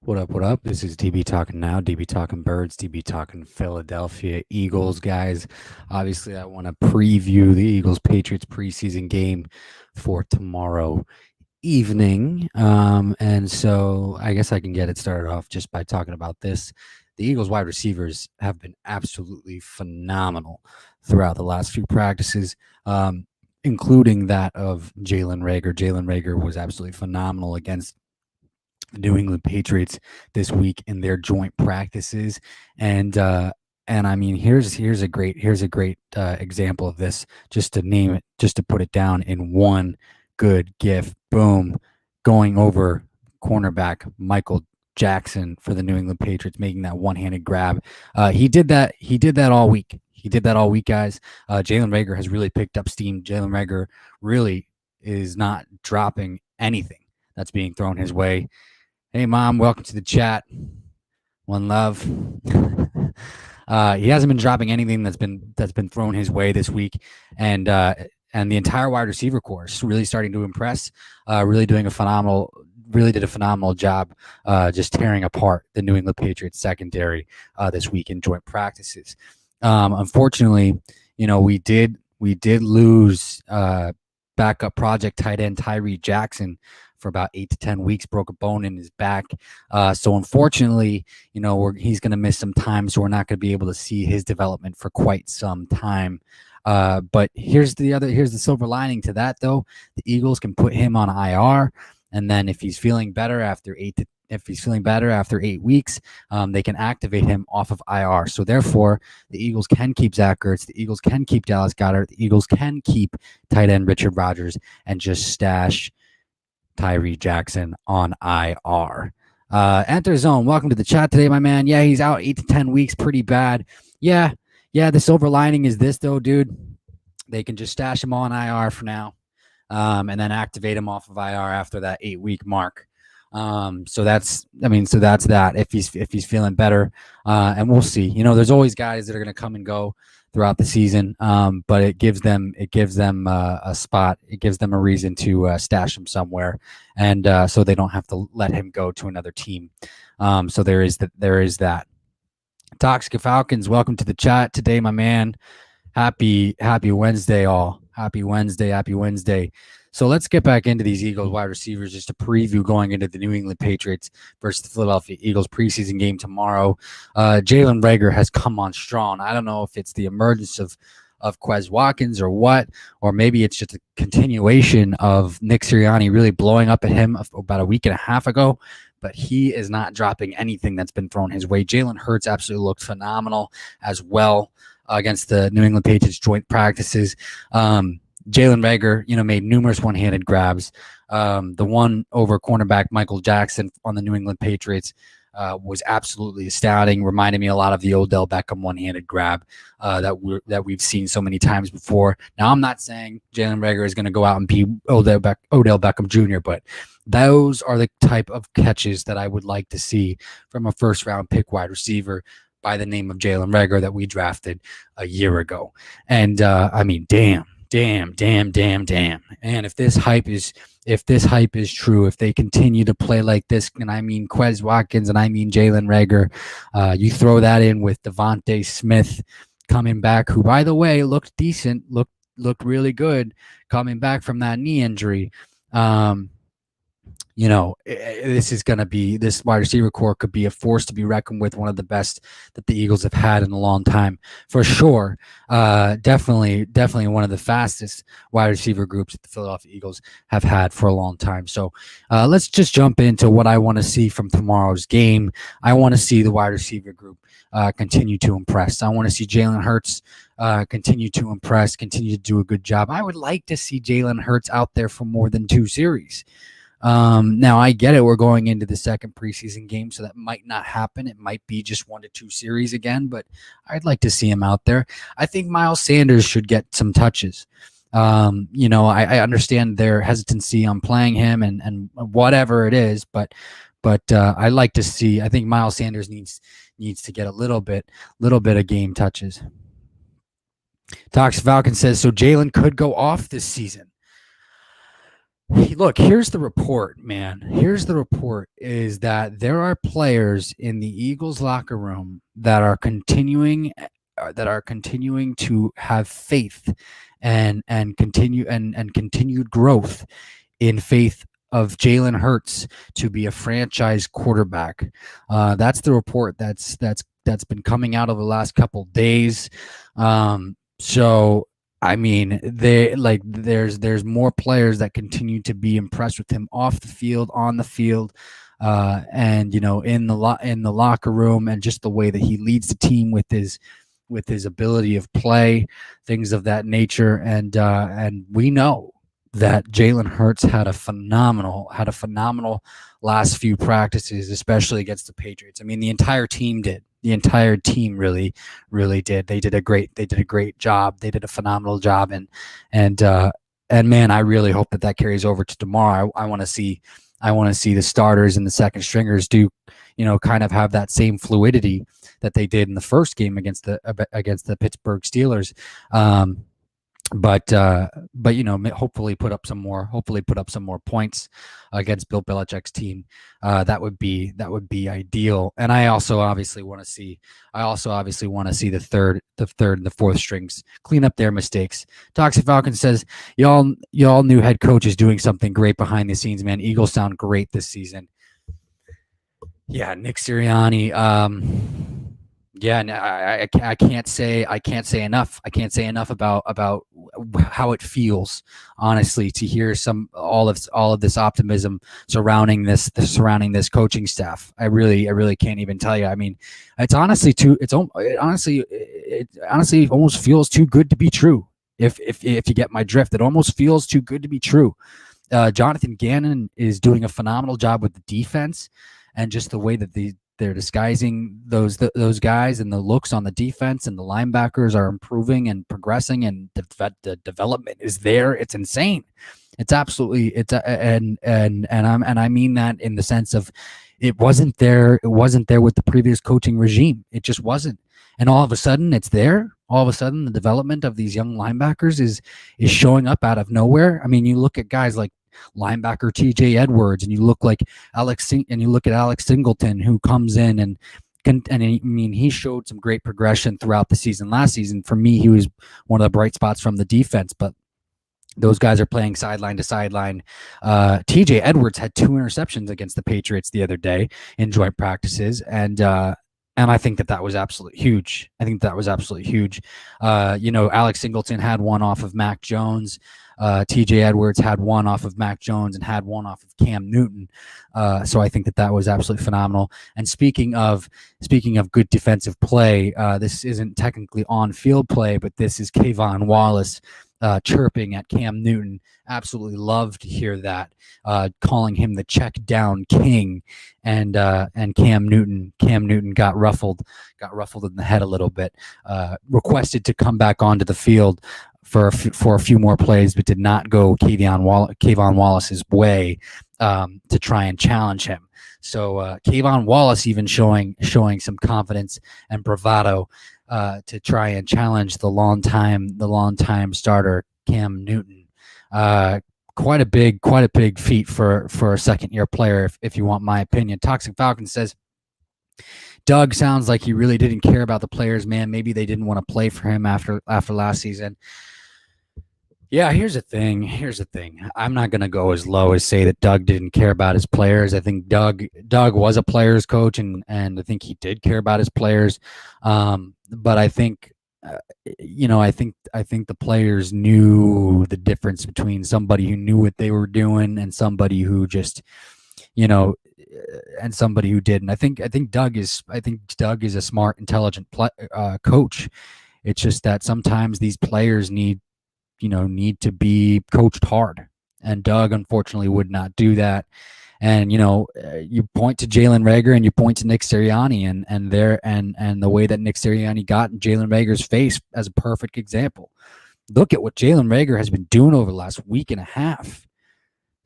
What up? What up? This is DB talking now. DB talking birds. DB talking Philadelphia Eagles, guys. Obviously, I want to preview the Eagles Patriots preseason game for tomorrow evening. And so I guess I can get it started off just by talking about this. The Eagles wide receivers have been absolutely phenomenal throughout the last few practices, including that of Jalen Reagor. Jalen Reagor was absolutely phenomenal against the New England Patriots this week in their joint practices, and I mean here's a great example of this. Just to name it, just to put it down in one good gif. Boom, going over cornerback Michael Jackson for the New England Patriots, making that one-handed grab. He did that. He did that all week. He did that all week, guys. Jalen Reagor has really picked up steam. Jalen Reagor really is not dropping anything that's being thrown his way. Hey, Mom, welcome to the chat. One love. He hasn't been dropping anything that's been thrown his way this week, and the entire wide receiver course really starting to impress. Really did a phenomenal job, just tearing apart the New England Patriots secondary this week in joint practices. Unfortunately, we did lose backup project tight end Tyree Jackson for about 8 to 10 weeks, broke a bone in his back. So unfortunately, he's going to miss some time, so we're not going to be able to see his development for quite some time. But here's the silver lining to that, though. The Eagles can put him on IR, and then if he's feeling better after 8 weeks, they can activate him off of IR. So therefore, the Eagles can keep Zach Ertz, the Eagles can keep Dallas Goedert, the Eagles can keep tight end Richard Rodgers, and just stash Tyree Jackson on IR. Enter Zone, welcome to the chat today, my man. Yeah, he's out 8 to 10 weeks, pretty bad. Yeah, the silver lining is this, though, dude. They can just stash him on IR for now, and then activate him off of IR after that 8-week mark. So that's that. If he's feeling better, and we'll see. There's always guys that are going to come and go throughout the season, but it gives them a spot. It gives them a reason to stash him somewhere, and so they don't have to let him go to another team. So there is that. Toxic Falcons, welcome to the chat today, my man. Happy Wednesday, all. Happy Wednesday. So let's get back into these Eagles wide receivers just to preview going into the New England Patriots versus the Philadelphia Eagles preseason game tomorrow. Jalen Reagor has come on strong. I don't know if it's the emergence of Quez Watkins or what, or maybe it's just a continuation of Nick Sirianni really blowing up at him about a week and a half ago, but he is not dropping anything that's been thrown his way. Jalen Hurts absolutely looked phenomenal as well against the New England Patriots joint practices. Jalen Reagor, made numerous one-handed grabs. The one over cornerback Michael Jackson on the New England Patriots was absolutely astounding. Reminded me a lot of the Odell Beckham one-handed grab that we've seen so many times before. Now, I'm not saying Jalen Reagor is going to go out and be Odell Beckham Jr., but those are the type of catches that I would like to see from a first-round pick wide receiver by the name of Jalen Reagor that we drafted a year ago. And I mean, damn. And if this hype is true, if they continue to play like this, and I mean Quez Watkins and I mean Jalen Reagor, you throw that in with Devonte Smith coming back, who, by the way, looked decent, looked really good coming back from that knee injury. This wide receiver core could be a force to be reckoned with, one of the best that the Eagles have had in a long time, for sure. Definitely one of the fastest wide receiver groups that the Philadelphia Eagles have had for a long time. So let's just jump into what I want to see from tomorrow's game. I want to see the wide receiver group continue to impress. I want to see Jalen Hurts continue to impress, continue to do a good job. I would like to see Jalen Hurts out there for more than 2 series. Now, I get it. We're going into the second preseason game, so that might not happen. It might be just 1 to 2 series again, but I'd like to see him out there. I think Miles Sanders should get some touches. I understand their hesitancy on playing him and whatever it is, but I like to see. I think Miles Sanders needs to get a little bit of game touches. Toxic Falcon says, so Jalen could go off this season. Look, here's the report, man. Here's the report is that there are players in the Eagles locker room that are continuing to have faith and continue and continued growth in faith of Jalen Hurts to be a franchise quarterback. That's the report that's been coming out over the last couple days. So I mean, there's more players that continue to be impressed with him off the field, on the field, and in the locker room, and just the way that he leads the team with his ability of play, things of that nature, and we know that Jalen Hurts had a phenomenal last few practices, especially against the Patriots. I mean, the entire team did. The entire team really did. They did a great job. They did a phenomenal job, and man, I really hope that carries over to tomorrow. I want to see the starters and the second stringers do, kind of have that same fluidity that they did in the first game against the Pittsburgh Steelers. But hopefully put up some more points against Bill Belichick's team. That would be ideal. And I also obviously want to see the third and the fourth strings clean up their mistakes. Toxic Falcon says, y'all new head coach is doing something great behind the scenes, man. Eagles sound great this season. Yeah, Nick Sirianni. Yeah, I can't say enough. I can't say enough about how it feels, honestly, to hear all of this optimism surrounding this coaching staff. I really can't even tell you. I mean, it honestly almost feels too good to be true. If you get my drift, it almost feels too good to be true. Jonathan Gannon is doing a phenomenal job with the defense, and just the way that they're disguising those guys, and the looks on the defense, and the linebackers are improving and progressing, and the development is there. It's insane. It's absolutely and I mean that in the sense of it wasn't there with the previous coaching regime. It just wasn't. And all of a sudden it's there. All of a sudden the development of these young linebackers is showing up out of nowhere. I mean, you look at guys like linebacker TJ Edwards, and you look at Alex Singleton, who comes in and I mean, he showed some great progression throughout the season. Last season, for me, he was one of the bright spots from the defense, but those guys are playing sideline to sideline. TJ Edwards had 2 interceptions against the Patriots the other day in joint practices, and I think that was absolutely huge. Alex Singleton had one off of Mac Jones. TJ Edwards had one off of Mac Jones and had one off of Cam Newton. So I think that was absolutely phenomenal. And speaking of good defensive play, this isn't technically on-field play, but this is Kayvon Wallace chirping at Cam Newton. Absolutely love to hear that, calling him the check down king, and Cam Newton got ruffled in the head a little bit, requested to come back onto the field for a few more plays, but did not go Kayvon Wallace's way to try and challenge him. So Kayvon Wallace even showing some confidence and bravado to try and challenge the long-time starter Cam Newton. Quite a big feat for a second-year player, if you want my opinion. Toxic Falcon says, Doug sounds like he really didn't care about the players, man. Maybe they didn't want to play for him after last season. Yeah, here's the thing. I'm not going to go as low as say that Doug didn't care about his players. I think Doug was a players coach, and I think he did care about his players. But I think, I think the players knew the difference between somebody who knew what they were doing and somebody who just, and somebody who didn't. I think Doug is a smart, intelligent coach. It's just that sometimes these players need to be coached hard, and Doug unfortunately would not do that. And you point to Jalen Reagor and you point to Nick Sirianni, and the way that Nick Sirianni got in Jalen Reagor's face as a perfect example. Look at what Jalen Reagor has been doing over the last week and a half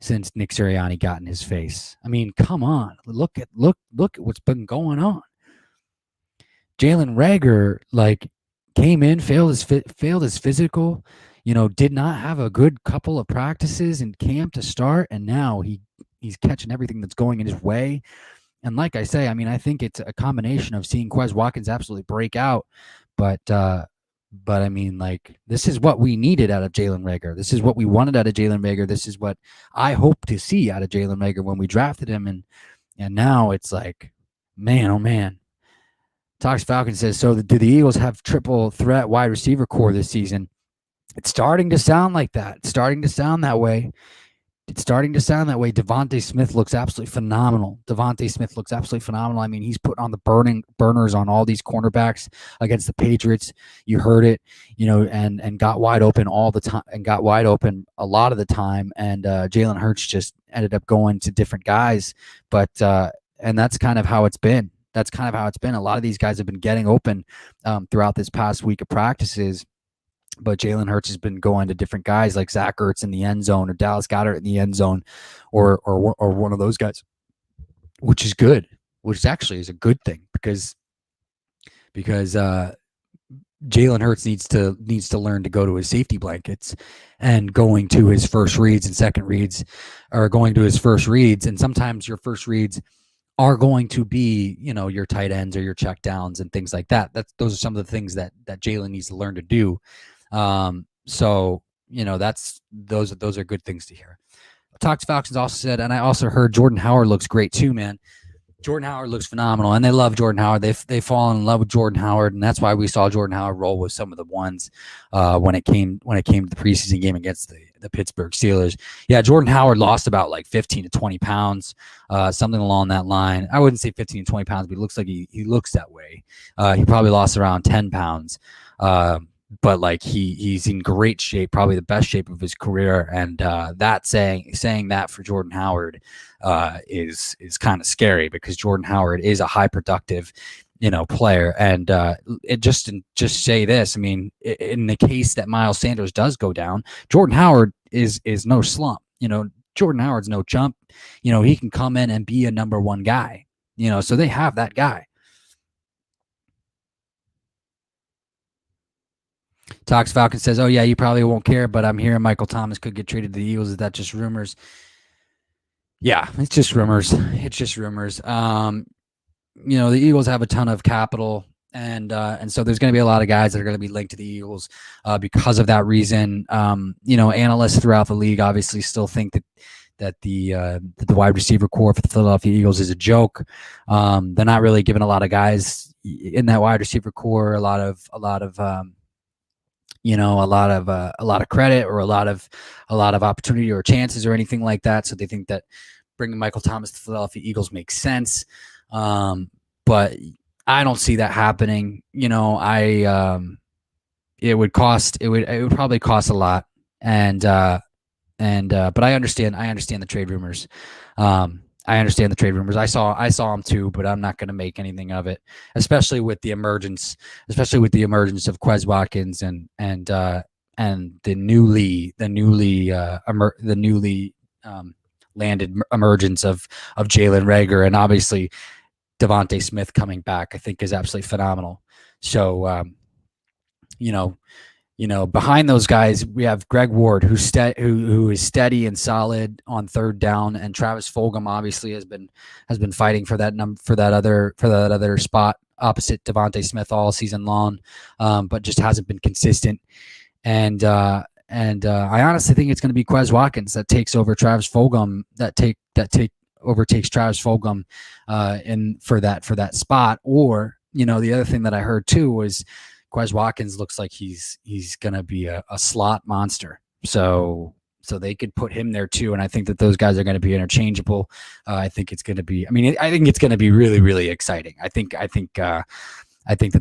since Nick Sirianni got in his face. I mean, come on, look at what's been going on. Jalen Reagor came in, failed his physical. did not have a good couple of practices in camp to start, and now he's catching everything that's going in his way. And like I say, I mean, I think it's a combination of seeing Quez Watkins absolutely break out, but I mean, like, this is what we needed out of Jalen Reagor. This is what we wanted out of Jalen Reagor. This is what I hope to see out of Jalen Reagor when we drafted him, and now it's like, man, oh man. Tox Falcon says, so do the Eagles have triple threat wide receiver core this season? It's starting to sound like that. It's starting to sound that way. Devonte Smith looks absolutely phenomenal. I mean, he's put on the burners on all these cornerbacks against the Patriots. You heard it, and got wide open all the time, and got wide open a lot of the time. And Jalen Hurts just ended up going to different guys. But and that's kind of how it's been. A lot of these guys have been getting open throughout this past week of practices. But Jalen Hurts has been going to different guys like Zach Ertz in the end zone, or Dallas Goedert in the end zone, or one of those guys, which is good, which actually is a good thing because Jalen Hurts needs to learn to go to his safety blankets, and going to his first reads and second reads, or going to his first reads, and sometimes your first reads are going to be, your tight ends or your check downs and things like that. Those are some of the things that Jalen needs to learn to do. So those are good things to hear. Talks Falcons also said, and I also heard Jordan Howard looks great too, man. Jordan Howard looks phenomenal, and they love Jordan Howard. They've fallen in love with Jordan Howard, and that's why we saw Jordan Howard roll with some of the ones when it came to the preseason game against the Pittsburgh Steelers. Yeah, Jordan Howard lost about like 15 to 20 pounds, something along that line. I wouldn't say 15 to 20 pounds, but it looks like he looks that way. He probably lost around 10 pounds. But like he's in great shape, probably the best shape of his career, and that saying that for Jordan Howard is kind of scary, because Jordan Howard is a high productive player, and just say this. I mean, in the case that Miles Sanders does go down, Jordan Howard is no slump. Jordan Howard's no chump. He can come in and be a number one guy. So they have that guy. Tox Falcon says, oh, yeah, you probably won't care, but I'm hearing Michael Thomas could get traded to the Eagles. Is that just rumors? Yeah, it's just rumors. The Eagles have a ton of capital, and so there's going to be a lot of guys that are going to be linked to the Eagles because of that reason. Analysts throughout the league obviously still think that the wide receiver core for the Philadelphia Eagles is a joke. They're not really giving a lot of guys in that wide receiver core a lot of credit, or a lot of opportunity or chances or anything like that. So they think that bringing Michael Thomas to the Philadelphia Eagles makes sense. But I don't see that happening. It would probably cost a lot. But I understand the trade rumors. I saw them too, but I'm not going to make anything of it, especially with the emergence of Quez Watkins and the newly landed emergence of Jalen Reagor, and obviously Devonte Smith coming back, I think, is absolutely phenomenal. So, behind those guys, we have Greg Ward, who is steady and solid on third down, and Travis Fulgham obviously has been fighting for that other spot opposite Devonte Smith all season long, but just hasn't been consistent. And I honestly think it's going to be Quez Watkins that takes over Travis Fulgham, overtakes Travis Fulgham for that spot. Or the other thing that I heard too was Quez Watkins looks like he's going to be a slot monster. So they could put him there too, and I think that those guys are going to be interchangeable. I think it's going to be really, really exciting. I think that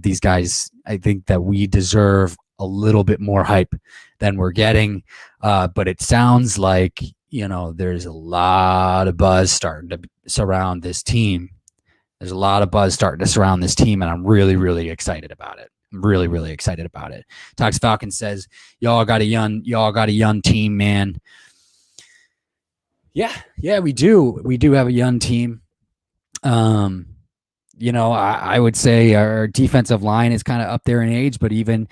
these guys, I think that we deserve a little bit more hype than we're getting. But it sounds like, there's a lot of buzz starting to surround this team. And I'm really, really excited about it. Tox Falcon says, y'all got a young team, man. Yeah, we do. We do have a young team. I would say our defensive line is kind of up there in age, but even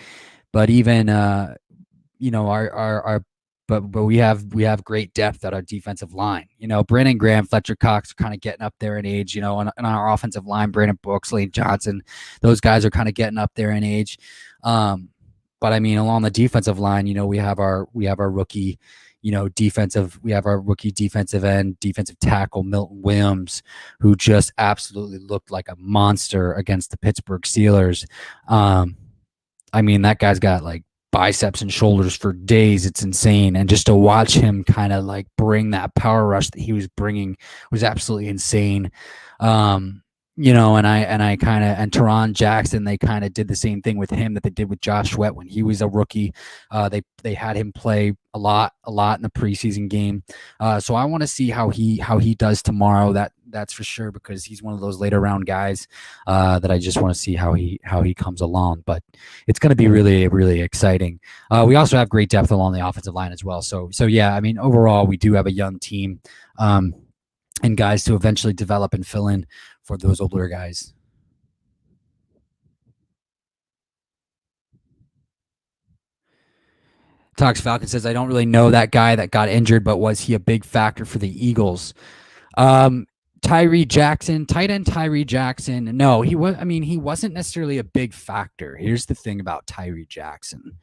our but we have great depth at our defensive line. Brandon Graham, Fletcher Cox are kind of getting up there in age. On our offensive line, Brandon Brooks, Lane Johnson, those guys are kind of getting up there in age. But I mean, along the defensive line, we have our rookie, we have our rookie defensive end, defensive tackle, Milton Williams, who just absolutely looked like a monster against the Pittsburgh Steelers. I mean, that guy's got like biceps and shoulders for days. It's insane. And just to watch him kind of like bring that power rush that he was bringing was absolutely insane. And Teron Jackson, they kind of did the same thing with him that they did with Josh Sweat when he was a rookie. They had him play a lot in the preseason game. So I want to see how he does tomorrow. That's for sure, because he's one of those later round guys that I just want to see how he comes along. But it's going to be really, really exciting. We also have great depth along the offensive line as well. So yeah, I mean, overall, we do have a young team. And guys to eventually develop and fill in for those older guys. Talks Falcon says, I don't really know that guy that got injured, but was he a big factor for the Eagles? Tyree Jackson, tight end Tyree Jackson. No, he wasn't necessarily a big factor. Here's the thing about Tyree Jackson.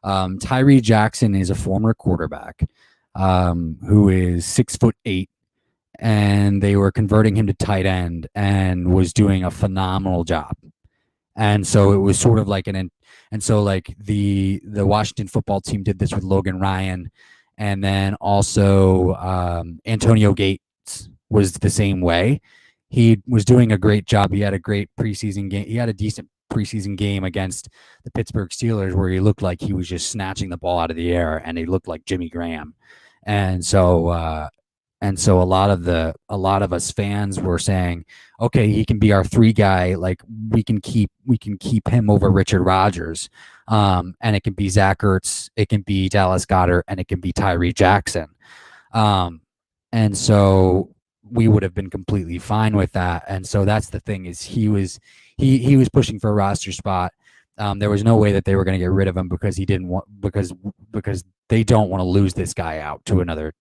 Tyree Jackson is a former quarterback who is 6'8", and they were converting him to tight end and was doing a phenomenal job. And so it was sort of like the Washington football team did this with Logan Ryan, and then also Antonio Gates was the same way. He was doing a great job. He had a great preseason game. He had a decent preseason game against the Pittsburgh Steelers where he looked like he was just snatching the ball out of the air, and he looked like Jimmy Graham. And so a lot of us fans were saying, okay, he can be our 3 guy. Like we can keep him over Richard Rodgers. And it can be Zach Ertz, it can be Dallas Goedert, and it can be Tyree Jackson. And so we would have been completely fine with that. And so that's the thing, is he was pushing for a roster spot. There was no way that they were going to get rid of him because he didn't want because they don't want to lose this guy out to another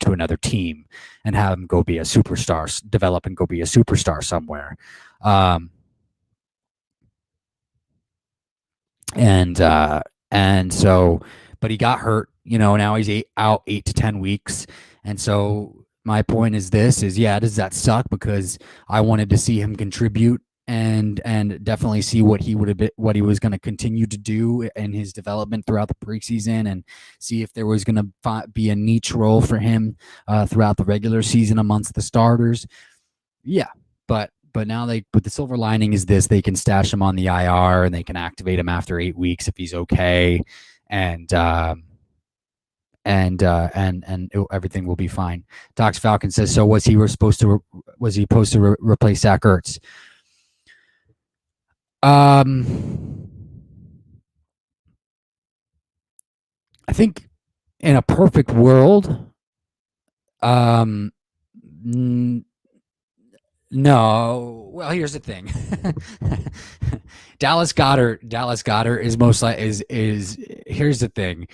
team and have him go be a superstar, develop and go be a superstar somewhere. And so, but he got hurt. Now he's out 8 to 10 weeks, and so my point is does that suck? Because I wanted to see him contribute and definitely see what he was going to continue to do in his development throughout the preseason, and see if there was going to be a niche role for him throughout the regular season amongst the starters. Yeah, but now but the silver lining is they can stash him on the IR and they can activate him after 8 weeks if he's okay, and everything will be fine. Docs Falcon says, so was he supposed to replace Zach Ertz? I think in a perfect world, no. Well, here's the thing. Dallas Goedert is most like is here's the thing.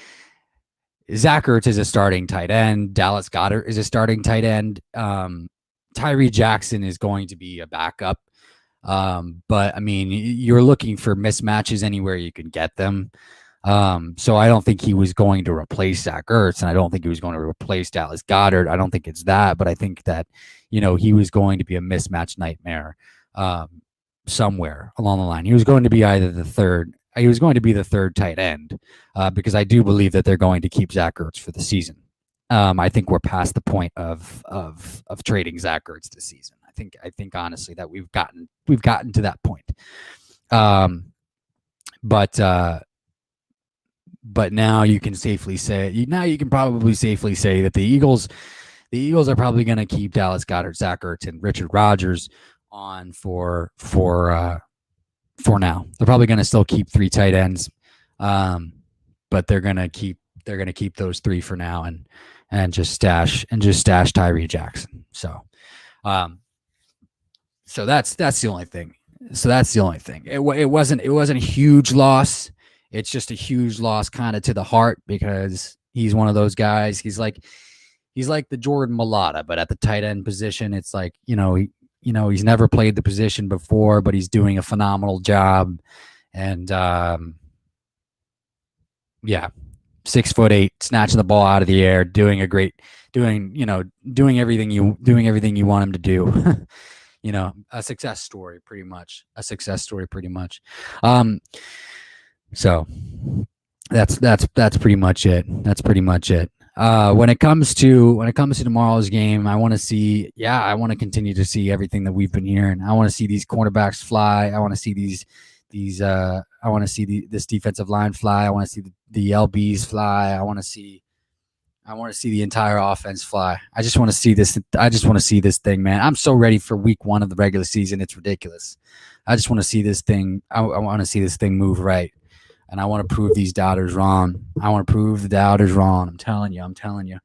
Zach Ertz is a starting tight end. Dallas Goedert is a starting tight end. Tyree Jackson is going to be a backup. But I mean, you're looking for mismatches anywhere you can get them. So I don't think he was going to replace Zach Ertz, and I don't think he was going to replace Dallas Goedert. I don't think it's that, but I think that, he was going to be a mismatch nightmare, somewhere along the line. He was going to be the third tight end, because I do believe that they're going to keep Zach Ertz for the season. I think we're past the point of trading Zach Ertz this season. I think honestly that we've gotten to that point. But now you can probably safely say that the Eagles are probably going to keep Dallas Goedert, Zach Ertz, and Richard Rodgers on for now. They're probably going to still keep 3 tight ends, but they're going to keep those 3 for now and just stash Tyree Jackson. So that's the only thing. It wasn't a huge loss. it's just a huge loss kind of to the heart because he's one of those guys. He's like the Jordan Mailata, but at the tight end position, it's like, he's never played the position before, but he's doing a phenomenal job. And yeah, 6'8", snatching the ball out of the air, doing everything you want him to do. A success story, pretty much. So that's pretty much it. When it comes to tomorrow's game, I want to continue to see everything that we've been hearing. I want to see these cornerbacks fly. I want to see this defensive line fly. I want to see the LBs fly. I want to see the entire offense fly. I just want to see this. I just want to see this thing, man. I'm so ready for week 1 of the regular season. It's ridiculous. I just want to see this thing. I want to see this thing move right. And I want to prove these doubters wrong. I'm telling you.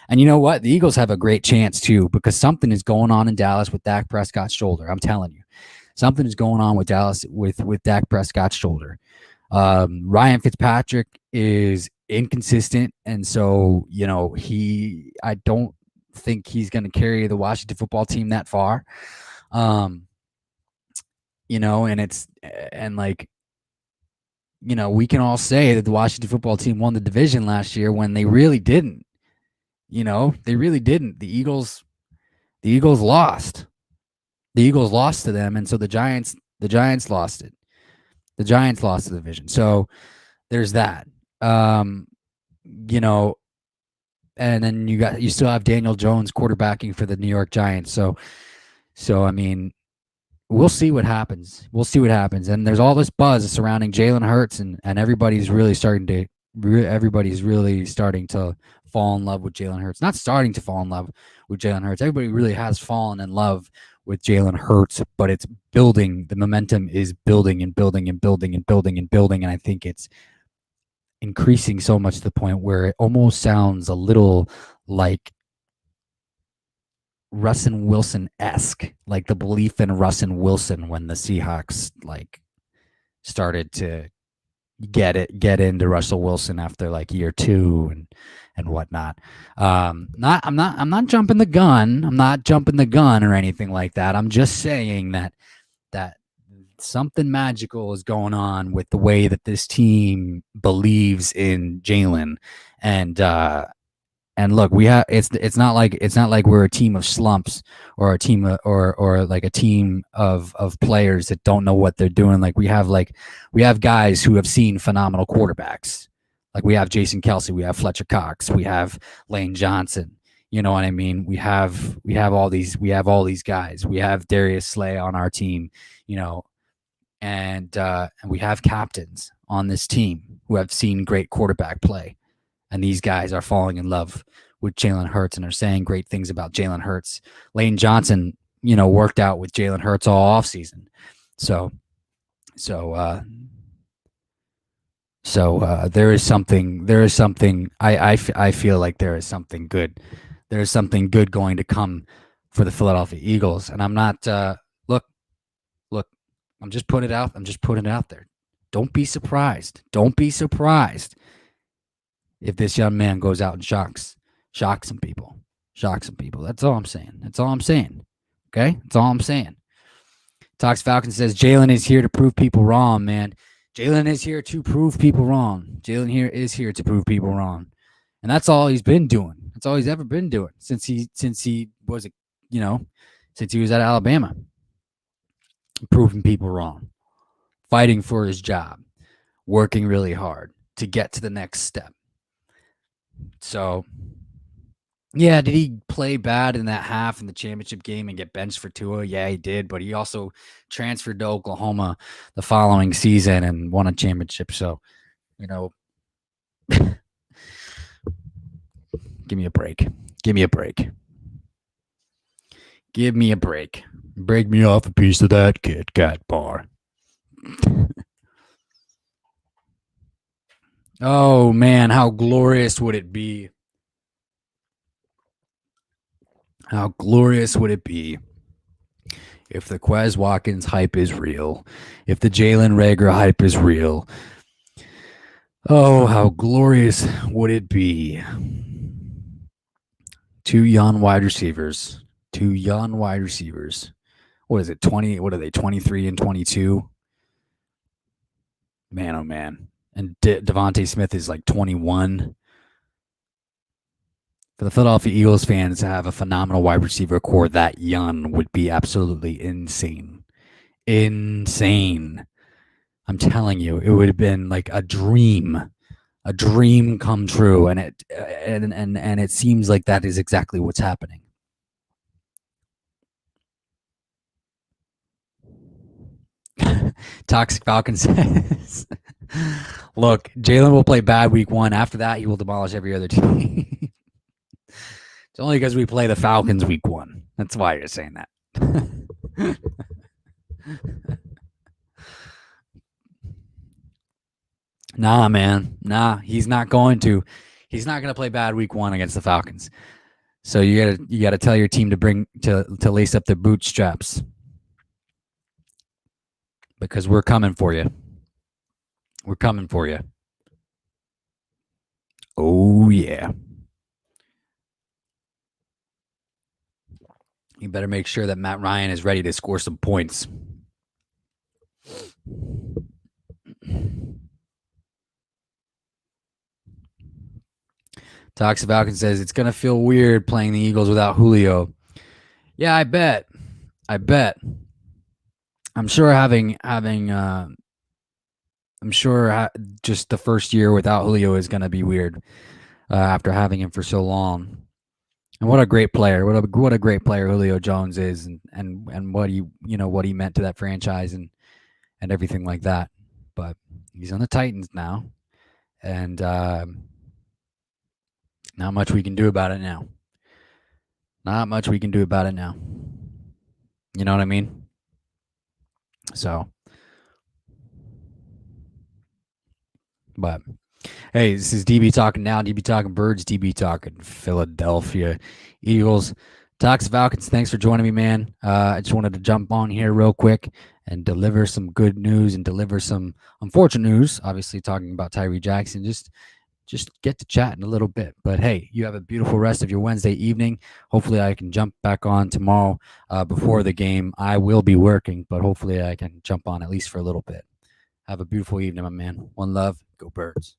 And you know what? The Eagles have a great chance too, because something is going on in Dallas with Dak Prescott's shoulder. I'm telling you. Something is going on with Dallas with Dak Prescott's shoulder. Ryan Fitzpatrick is inconsistent, and so I don't think he's going to carry the Washington football team that far. We can all say that the Washington football team won the division last year when they really didn't. They really didn't. The Eagles lost. The Eagles lost to them, and so the Giants lost it. The Giants lost the division. So there's that. And then you still have Daniel Jones quarterbacking for the New York Giants. So I mean, we'll see what happens. And there's all this buzz surrounding Jalen Hurts, and everybody's really starting to fall in love with Jalen Hurts. Not starting to fall in love with Jalen Hurts. Everybody really has fallen in love with Jalen Hurts, but it's building. The momentum is building and building and building and building and building, and I think it's increasing so much to the point where it almost sounds a little like Russell Wilson-esque, like the belief in Russell Wilson when the Seahawks started to get into Russell Wilson after year 2 and whatnot. I'm not jumping the gun. I'm not jumping the gun or anything like that. I'm just saying that something magical is going on with the way that this team believes in Jalen. And look, it's not like we're a team of slumps or a team or like a team of players that don't know what they're doing. We have guys who have seen phenomenal quarterbacks. We have Jason Kelce, we have Fletcher Cox, we have Lane Johnson. You know what I mean? We have all these guys. We have Darius Slay on our team, and we have captains on this team who have seen great quarterback play. And these guys are falling in love with Jalen Hurts and are saying great things about Jalen Hurts. Lane Johnson, worked out with Jalen Hurts all offseason. So there is something. I feel like there is something good. There is something good going to come for the Philadelphia Eagles. And I'm not. Look. I'm just putting it out there. Don't be surprised. If this young man goes out and shocks some people. That's all I'm saying. Okay? That's all I'm saying. Talks Falcon says, Jalen is here to prove people wrong, man. Jalen is here to prove people wrong. And that's all he's been doing. That's all he's ever been doing since he was at Alabama. Proving people wrong. Fighting for his job. Working really hard to get to the next step. So, yeah, did he play bad in that half in the championship game and get benched for Tua? Yeah, he did, but he also transferred to Oklahoma the following season and won a championship. So, give me a break. Break me off a piece of that Kit Kat bar. Oh, man, how glorious would it be? How glorious would it be if the Quez Watkins hype is real, if the Jalen Reagor hype is real, Oh, how glorious would it be? Two young wide receivers. Two young wide receivers. What is it? 20? What are they? 23 and 22? Man, oh man. And Devonte Smith is like 21. For the Philadelphia Eagles fans to have a phenomenal wide receiver core that young would be absolutely insane. Insane. I'm telling you, it would have been like a dream come true, and it seems like that is exactly what's happening. Toxic Falcon says, "Look, Jalen will play bad week 1. After that, he will demolish every other team." It's only because we play the Falcons week 1. That's why you're saying that. Nah, man. Nah, he's not going to. He's not going to play bad week 1 against the Falcons. So you gotta tell your team to lace up their bootstraps, because we're coming for you. We're coming for you. Oh yeah. You better make sure that Matt Ryan is ready to score some points. Toxic Falcon says it's gonna feel weird playing the Eagles without Julio. Yeah, I bet. I'm sure just the first year without Julio is gonna be weird after having him for so long. And what a great player! What a great player Julio Jones is, and what he meant to that franchise and everything like that. But he's on the Titans now, and not much we can do about it now. Not much we can do about it now. You know what I mean? So, but hey, this is DB talking now. DB talking Birds. DB talking Philadelphia Eagles. Toxic Falcons, thanks for joining me, man. I just wanted to jump on here real quick and deliver some good news and deliver some unfortunate news. Obviously, talking about Tyree Jackson. Just get to chatting a little bit. But hey, you have a beautiful rest of your Wednesday evening. Hopefully, I can jump back on tomorrow before the game. I will be working, but hopefully, I can jump on at least for a little bit. Have a beautiful evening, my man. One love. Go Birds.